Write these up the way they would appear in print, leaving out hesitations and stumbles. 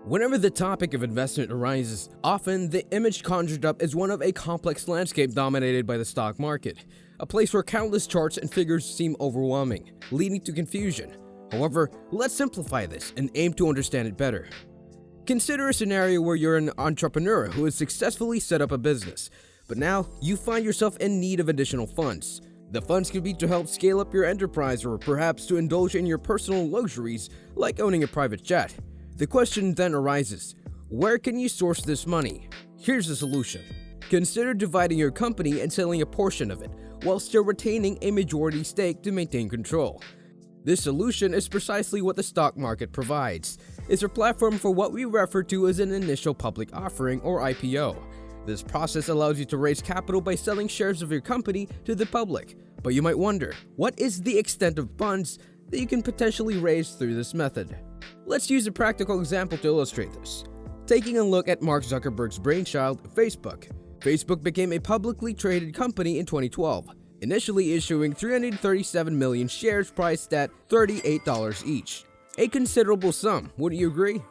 Whenever the topic of investment arises, often the image conjured up is one of a complex landscape dominated by the stock market, a place where countless charts and figures seem overwhelming, leading to confusion. However, let's simplify this and aim to understand it better. Consider a scenario where you're an entrepreneur who has successfully set up a business, but now you find yourself in need of additional funds. The funds could be to help scale up your enterprise or perhaps to indulge in your personal luxuries like owning a private jet. The question then arises, where can you source this money? Here's the solution. Consider dividing your company and selling a portion of it, while still retaining a majority stake to maintain control. This solution is precisely what the stock market provides. It's a platform for what we refer to as an initial public offering or IPO. This process allows you to raise capital by selling shares of your company to the public. But you might wonder, what is the extent of funds that you can potentially raise through this method? Let's use a practical example to illustrate this. Taking a look at Mark Zuckerberg's brainchild, Facebook. Facebook became a publicly traded company in 2012, initially issuing 337 million shares priced at $38 each. A considerable sum, wouldn't you agree?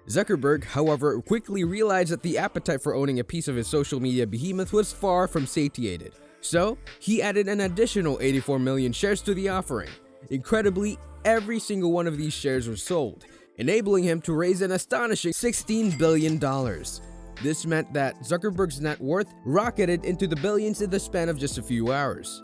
Zuckerberg, however, quickly realized that the appetite for owning a piece of his social media behemoth was far from satiated. So, he added an additional 84 million shares to the offering. Incredibly, every single one of these shares was sold, enabling him to raise an astonishing $16 billion. This meant that Zuckerberg's net worth rocketed into the billions in the span of just a few hours.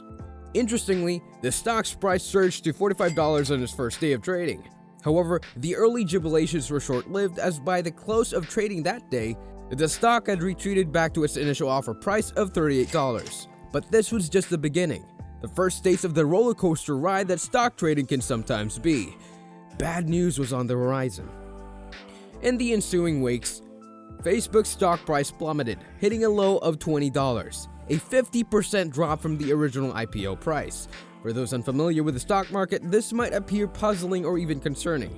Interestingly, the stock's price surged to $45 on its first day of trading. However, the early jubilations were short-lived, as by the close of trading that day, the stock had retreated back to its initial offer price of $38. But this was just the beginning, the first stage of the roller coaster ride that stock trading can sometimes be. Bad news was on the horizon. In the ensuing weeks, Facebook's stock price plummeted, hitting a low of $20, a 50% drop from the original IPO price. For those unfamiliar with the stock market, this might appear puzzling or even concerning.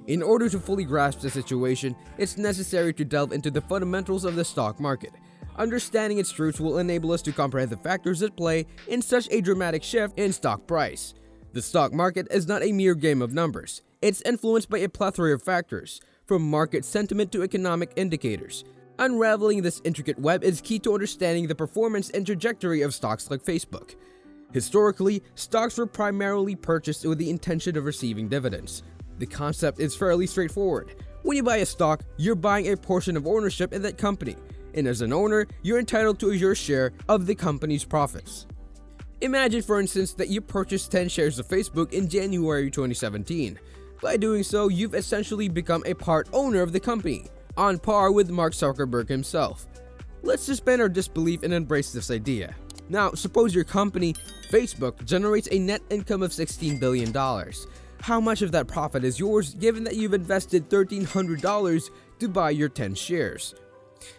In order to fully grasp the situation, it's necessary to delve into the fundamentals of the stock market. Understanding its roots will enable us to comprehend the factors at play in such a dramatic shift in stock price. The stock market is not a mere game of numbers. It's influenced by a plethora of factors, from market sentiment to economic indicators. Unraveling this intricate web is key to understanding the performance and trajectory of stocks like Facebook. Historically, stocks were primarily purchased with the intention of receiving dividends. The concept is fairly straightforward. When you buy a stock, you're buying a portion of ownership in that company, and as an owner, you're entitled to your share of the company's profits. Imagine, for instance, that you purchased 10 shares of Facebook in January 2017. By doing so, you've essentially become a part owner of the company, on par with Mark Zuckerberg himself. Let's suspend our disbelief and embrace this idea. Now, suppose your company, Facebook, generates a net income of $16 billion. How much of that profit is yours, given that you've invested $1,300 to buy your 10 shares?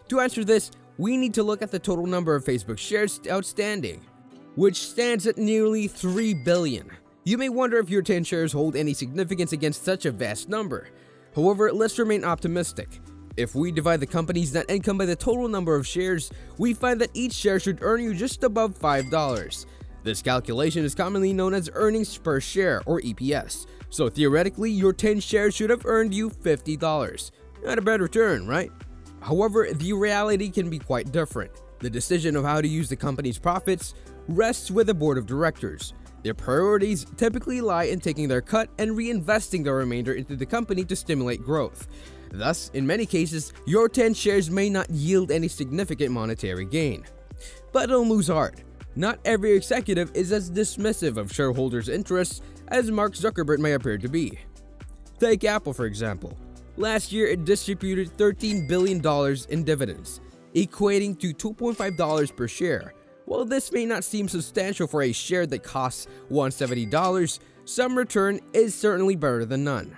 To answer this, we need to look at the total number of Facebook shares outstanding, which stands at nearly 3 billion. You may wonder if your 10 shares hold any significance against such a vast number. However, let's remain optimistic. If we divide the company's net income by the total number of shares, we find that each share should earn you just above $5. This calculation is commonly known as earnings per share, or EPS. So theoretically, your 10 shares should have earned you $50. Not a bad return, right? However, the reality can be quite different. The decision of how to use the company's profits rests with the board of directors. Their priorities typically lie in taking their cut and reinvesting the remainder into the company to stimulate growth. Thus, in many cases, your 10 shares may not yield any significant monetary gain. But don't lose heart. Not every executive is as dismissive of shareholders' interests as Mark Zuckerberg may appear to be. Take Apple, for example. Last year, it distributed $13 billion in dividends, equating to $2.5 per share. While this may not seem substantial for a share that costs $170, some return is certainly better than none.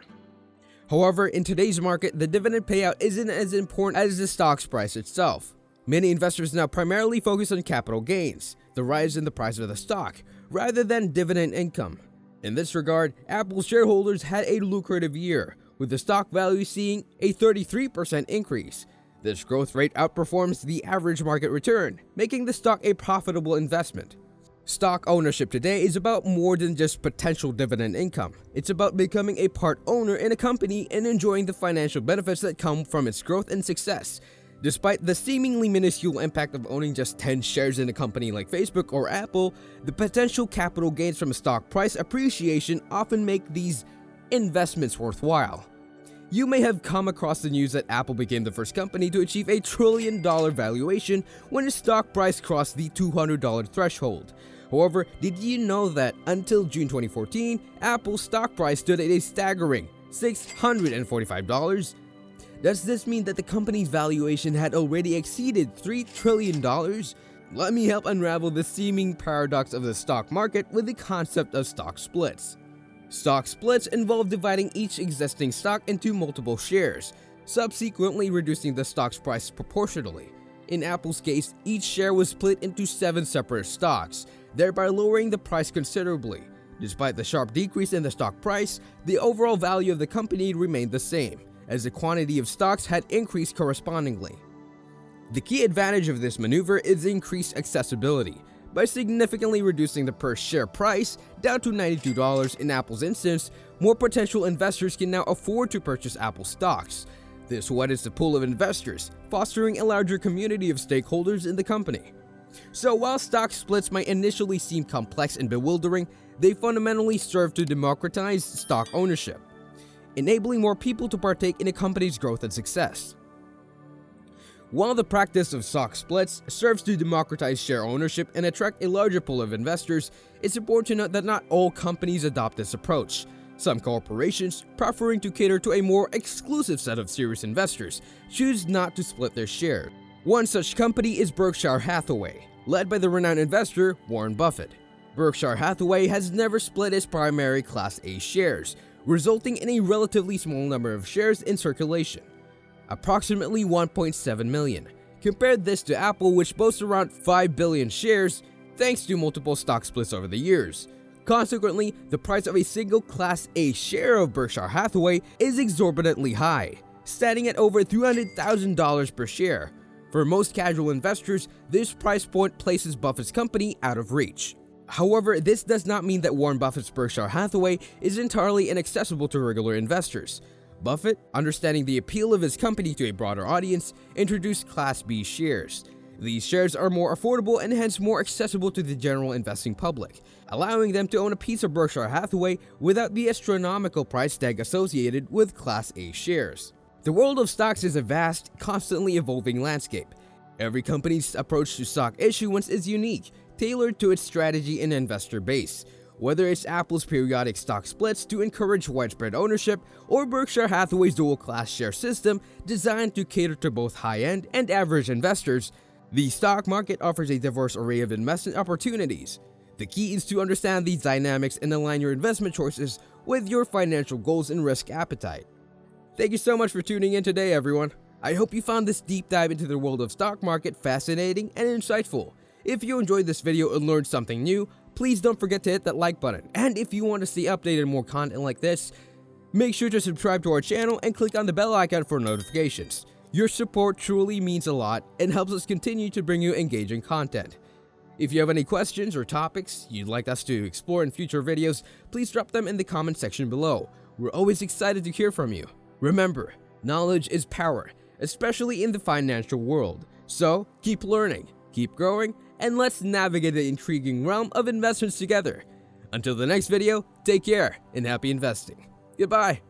However, in today's market, the dividend payout isn't as important as the stock's price itself. Many investors now primarily focus on capital gains, the rise in the price of the stock, rather than dividend income. In this regard, Apple shareholders had a lucrative year, with the stock value seeing a 33% increase. This growth rate outperforms the average market return, making the stock a profitable investment. Stock ownership today is about more than just potential dividend income. It's about becoming a part owner in a company and enjoying the financial benefits that come from its growth and success. Despite the seemingly minuscule impact of owning just 10 shares in a company like Facebook or Apple, the potential capital gains from stock price appreciation often make these investments worthwhile. You may have come across the news that Apple became the first company to achieve a $1 trillion valuation when its stock price crossed the $200 threshold. However, did you know that until June 2014, Apple's stock price stood at a staggering $645? Does this mean that the company's valuation had already exceeded $3 trillion? Let me help unravel the seeming paradox of the stock market with the concept of stock splits. Stock splits involve dividing each existing stock into multiple shares, subsequently reducing the stock's price proportionally. In Apple's case, each share was split into 7 separate stocks, thereby lowering the price considerably. Despite the sharp decrease in the stock price, the overall value of the company remained the same, as the quantity of stocks had increased correspondingly. The key advantage of this maneuver is increased accessibility. By significantly reducing the per share price down to $92 in Apple's instance, more potential investors can now afford to purchase Apple stocks. This widens the pool of investors, fostering a larger community of stakeholders in the company. So while stock splits might initially seem complex and bewildering, they fundamentally serve to democratize stock ownership, enabling more people to partake in a company's growth and success. While the practice of stock splits serves to democratize share ownership and attract a larger pool of investors, it's important to note that not all companies adopt this approach. Some corporations, preferring to cater to a more exclusive set of serious investors, choose not to split their shares. One such company is Berkshire Hathaway, led by the renowned investor Warren Buffett. Berkshire Hathaway has never split its primary Class A shares, resulting in a relatively small number of shares in circulation, approximately 1.7 million. Compare this to Apple, which boasts around 5 billion shares thanks to multiple stock splits over the years. Consequently, the price of a single Class A share of Berkshire Hathaway is exorbitantly high, standing at over $300,000 per share. For most casual investors, this price point places Buffett's company out of reach. However, this does not mean that Warren Buffett's Berkshire Hathaway is entirely inaccessible to regular investors. Buffett, understanding the appeal of his company to a broader audience, introduced Class B shares. These shares are more affordable and hence more accessible to the general investing public, allowing them to own a piece of Berkshire Hathaway without the astronomical price tag associated with Class A shares. The world of stocks is a vast, constantly evolving landscape. Every company's approach to stock issuance is unique, tailored to its strategy and investor base. Whether it's Apple's periodic stock splits to encourage widespread ownership, or Berkshire Hathaway's dual-class share system designed to cater to both high-end and average investors, the stock market offers a diverse array of investment opportunities. The key is to understand these dynamics and align your investment choices with your financial goals and risk appetite. Thank you so much for tuning in today, everyone. I hope you found this deep dive into the world of stock market fascinating and insightful. If you enjoyed this video and learned something new, please don't forget to hit that like button. And if you want to see updated more content like this, make sure to subscribe to our channel and click on the bell icon for notifications. Your support truly means a lot and helps us continue to bring you engaging content. If you have any questions or topics you'd like us to explore in future videos, please drop them in the comment section below. We're always excited to hear from you. Remember, knowledge is power, especially in the financial world. So keep learning, keep growing, and let's navigate the intriguing realm of investments together. Until the next video, take care and happy investing. Goodbye.